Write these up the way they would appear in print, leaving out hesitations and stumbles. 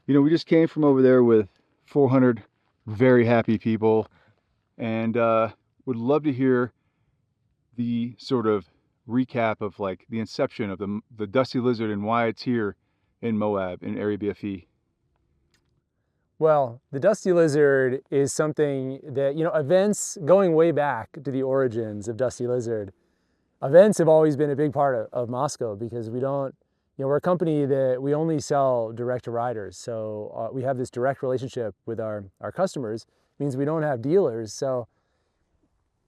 We just came from over there with 400 very happy people, and would love to hear the sort of recap of like the inception of the Dusty Lizard and why it's here in Moab in Area BFE. Well, the Dusty Lizard is something that, events going way back to the origins of Dusty Lizard, events have always been a big part of Mosko because we don't, we're a company that we only sell direct to riders. So we have this direct relationship with our customers. It means we don't have dealers. So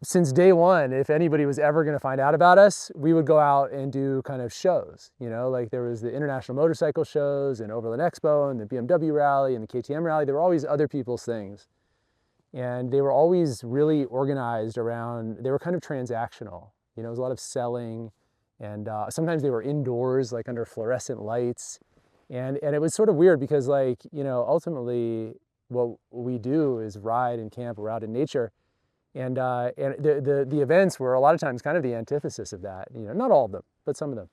since day one, if anybody was ever going to find out about us, we would go out and do kind of shows, like there was the international motorcycle shows and Overland Expo and the BMW rally and the KTM rally. There were always other people's things. And they were always really organized around, they were kind of transactional. It was a lot of selling, and sometimes they were indoors, like under fluorescent lights. And it was sort of weird because ultimately what we do is ride and camp, we're out in nature. And the events were a lot of times kind of the antithesis of that. Not all of them, but some of them.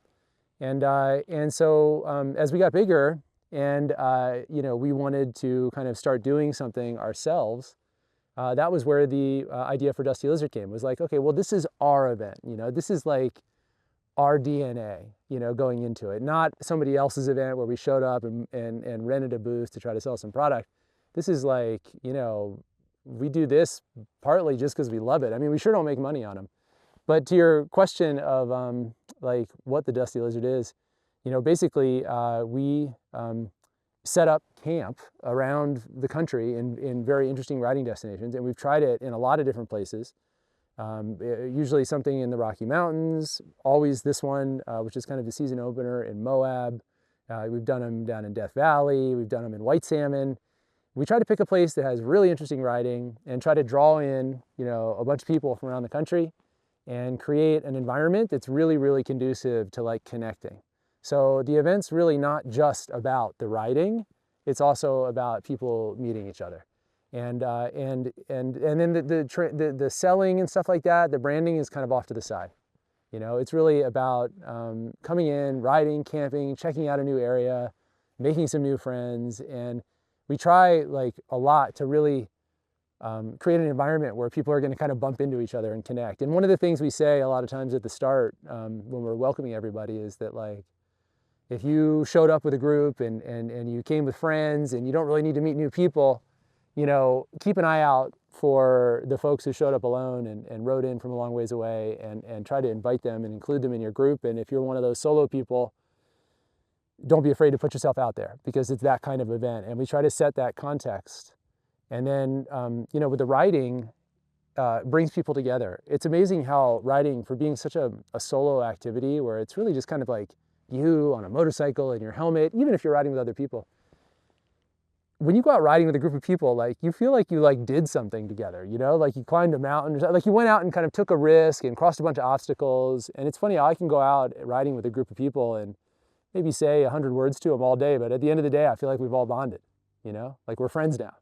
And so as we got bigger, and we wanted to kind of start doing something ourselves. That was where the idea for Dusty Lizard came. It was like, okay, well, this is our event. This is like our DNA. Going into it, not somebody else's event where we showed up and rented a booth to try to sell some product. This is like, we do this partly just because we love it. I mean, we sure don't make money on them. But to your question of like what the Dusty Lizard is, basically we set up camp around the country in very interesting riding destinations, and we've tried it in a lot of different places. Usually something in the Rocky Mountains, always this one, which is kind of the season opener in Moab. We've done them down in Death Valley. We've done them in White Salmon. We try to pick a place that has really interesting riding and try to draw in, a bunch of people from around the country and create an environment that's really, really conducive to like connecting. So the event's really not just about the riding, it's also about people meeting each other. And then the selling and stuff like that, the branding is kind of off to the side. It's really about coming in, riding, camping, checking out a new area, making some new friends. And we try like a lot to really create an environment where people are going to kind of bump into each other and connect. And one of the things we say a lot of times at the start when we're welcoming everybody is that like, if you showed up with a group and you came with friends and you don't really need to meet new people, keep an eye out for the folks who showed up alone and rode in from a long ways away, and try to invite them and include them in your group. And if you're one of those solo people, don't be afraid to put yourself out there because it's that kind of event. And we try to set that context. And then, with the riding, brings people together. It's amazing how riding, for being such a solo activity where it's really just kind of like you on a motorcycle and your helmet, even if you're riding with other people, when you go out riding with a group of people, like you feel like you like did something together, like you climbed a mountain, or like you went out and kind of took a risk and crossed a bunch of obstacles. And it's funny how I can go out riding with a group of people and maybe say 100 words to them all day, but at the end of the day, I feel like we've all bonded, like we're friends now,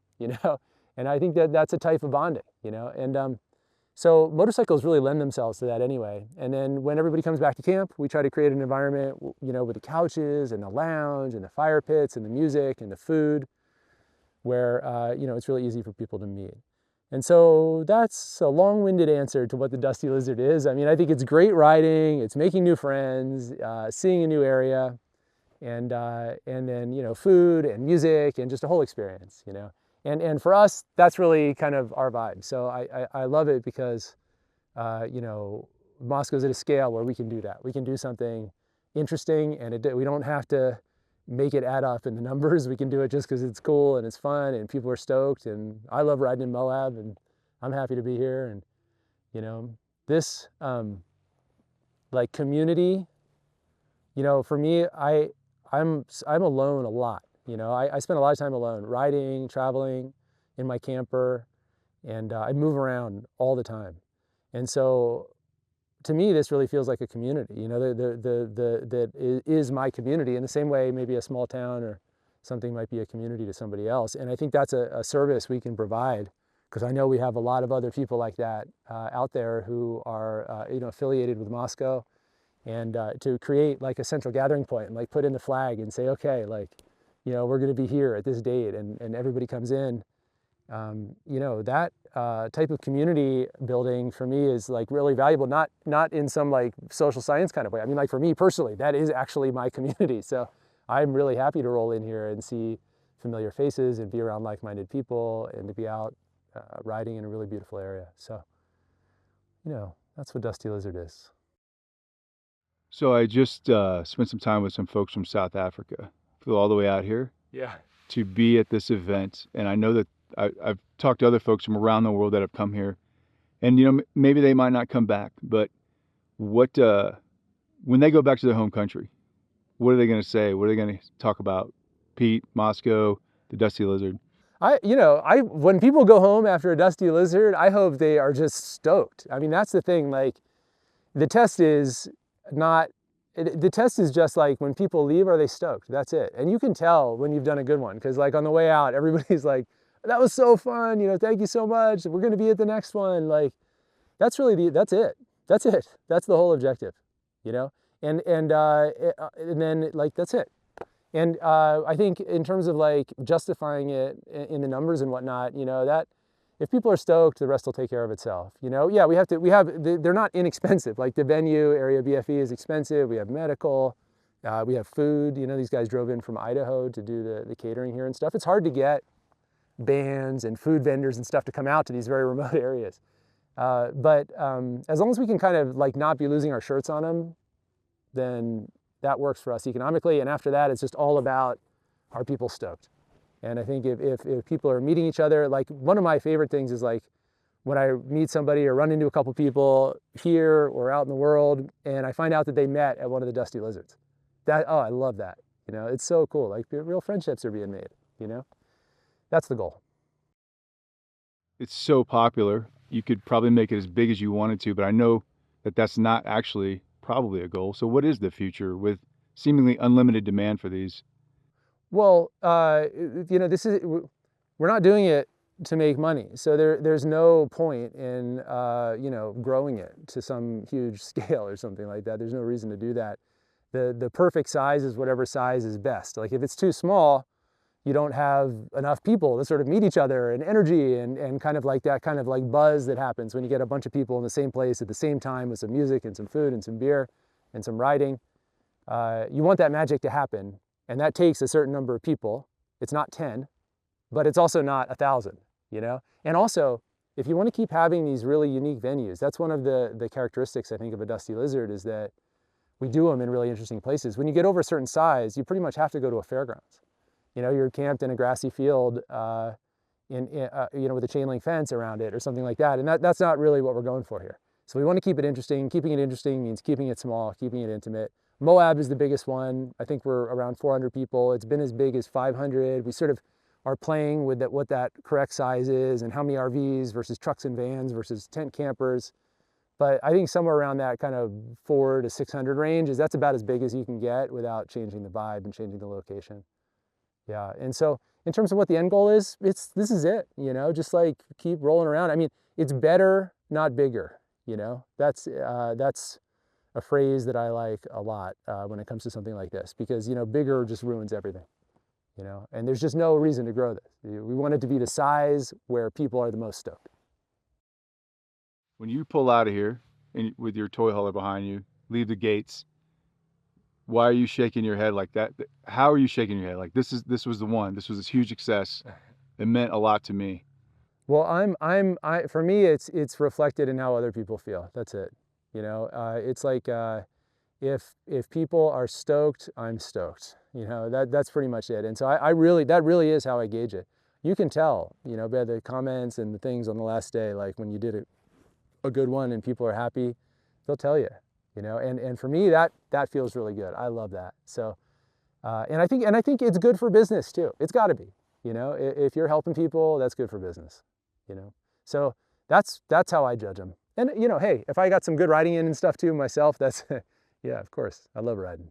and I think that that's a type of bonding, and so motorcycles really lend themselves to that anyway. And then when everybody comes back to camp, we try to create an environment, with the couches and the lounge and the fire pits and the music and the food, where it's really easy for people to meet. And so that's a long-winded answer to what the Dusty Lizard is. I mean, I think it's great riding, it's making new friends, seeing a new area, and then food and music and just a whole experience. And for us, that's really kind of our vibe. So I love it because Mosko's at a scale where we can do that. We can do something interesting, and we don't have to make it add up in the numbers. We can do it just because it's cool and it's fun and people are stoked. And I love riding in Moab, and I'm happy to be here. And this like community, for me, I'm alone a lot. I spend a lot of time alone, riding, traveling in my camper, and I move around all the time. And so to me, this really feels like a community, that is my community in the same way maybe a small town or something might be a community to somebody else. And I think that's a service we can provide, because I know we have a lot of other people like that out there who are affiliated with Mosko, and to create like a central gathering point and like put in the flag and say, okay, like you know, we're going to be here at this date, and everybody comes in. You know, that type of community building for me is like really valuable, not in some like social science kind of way. I mean, like for me personally, that is actually my community. So I'm really happy to roll in here and see familiar faces and be around like-minded people and to be out riding in a really beautiful area. So, you know, that's what Dusty Lizard is. So I just spent some time with some folks from South Africa, flew all the way out here Yeah. to be at this event. And I know that I've talked to other folks from around the world that have come here, and you know, maybe they might not come back, but what when they go back to their home country, what are they going to say? What are they going to talk about? Pete, Mosko, the Dusty Lizard. When people go home after a Dusty Lizard, I hope they are just stoked. I mean, that's the thing. Like, the test is not. The test is just like when people leave, are they stoked? That's it. And you can tell when you've done a good one, because like on the way out, everybody's like, "That was so fun. You know, thank you so much. We're going to be at the next one." Like, that's really that's it. That's it. That's the whole objective. You know, and then like that's it. And I think in terms of like justifying it in the numbers and whatnot, you know, that if people are stoked, the rest will take care of itself. You know, yeah, they're not inexpensive. Like the venue, Area BFE is expensive. We have medical, we have food. You know, these guys drove in from Idaho to do the catering here and stuff. It's hard to get bands and food vendors and stuff to come out to these very remote areas. But as long as we can kind of like not be losing our shirts on them, then that works for us economically. And after that, it's just all about, are people stoked? And I think if people are meeting each other, like one of my favorite things is like when I meet somebody or run into a couple people here or out in the world, and I find out that they met at one of the Dusty Lizards. Oh, I love that. You know, it's so cool. Like real friendships are being made, you know? That's the goal. It's so popular. You could probably make it as big as you wanted to, but I know that that's not actually probably a goal. So what is the future with seemingly unlimited demand for these? Well, you know, we're not doing it to make money. So there's no point in, you know, growing it to some huge scale or something like that. There's no reason to do that. The perfect size is whatever size is best. Like if it's too small, you don't have enough people to sort of meet each other and energy and kind of like that kind of like buzz that happens when you get a bunch of people in the same place at the same time with some music and some food and some beer and some riding. You want that magic to happen, and that takes a certain number of people. It's not 10, but it's also not 1,000, you know? And also, if you want to keep having these really unique venues, that's one of the characteristics, I think, of a Dusty Lizard is that we do them in really interesting places. When you get over a certain size, you pretty much have to go to a fairgrounds. You know, you're camped in a grassy field you know, with a chain link fence around it or something like that. And that's not really what we're going for here. So we want to keep it interesting. Keeping it interesting means keeping it small, keeping it intimate. Moab is the biggest one. I think we're around 400 people. It's been as big as 500. We sort of are playing with what that correct size is and how many RVs versus trucks and vans versus tent campers. But I think somewhere around that kind of 400 to 600 range that's about as big as you can get without changing the vibe and changing the location. Yeah, and so in terms of what the end goal is, this is it, you know, just like keep rolling around. I mean, it's better, not bigger, you know. That's a phrase that I like a lot when it comes to something like this, because, you know, bigger just ruins everything, you know, and there's just no reason to grow this. We want it to be the size where people are the most stoked. When you pull out of here and with your toy hauler behind you, leave the gates, why are you shaking your head like that? How are you shaking your head? Like this was the one. This was this huge success. It meant a lot to me. Well, for me, it's reflected in how other people feel. That's it. You know, it's like if people are stoked, I'm stoked. You know, that's pretty much it. And so that really is how I gauge it. You can tell, you know, by the comments and the things on the last day, like when you did a good one and people are happy, they'll tell you. You know, and for me, that feels really good. I love that. So, and I think it's good for business too. It's got to be. You know, if you're helping people, that's good for business. You know, so that's how I judge them. And you know, hey, if I got some good riding in and stuff too myself, that's yeah, of course, I love riding.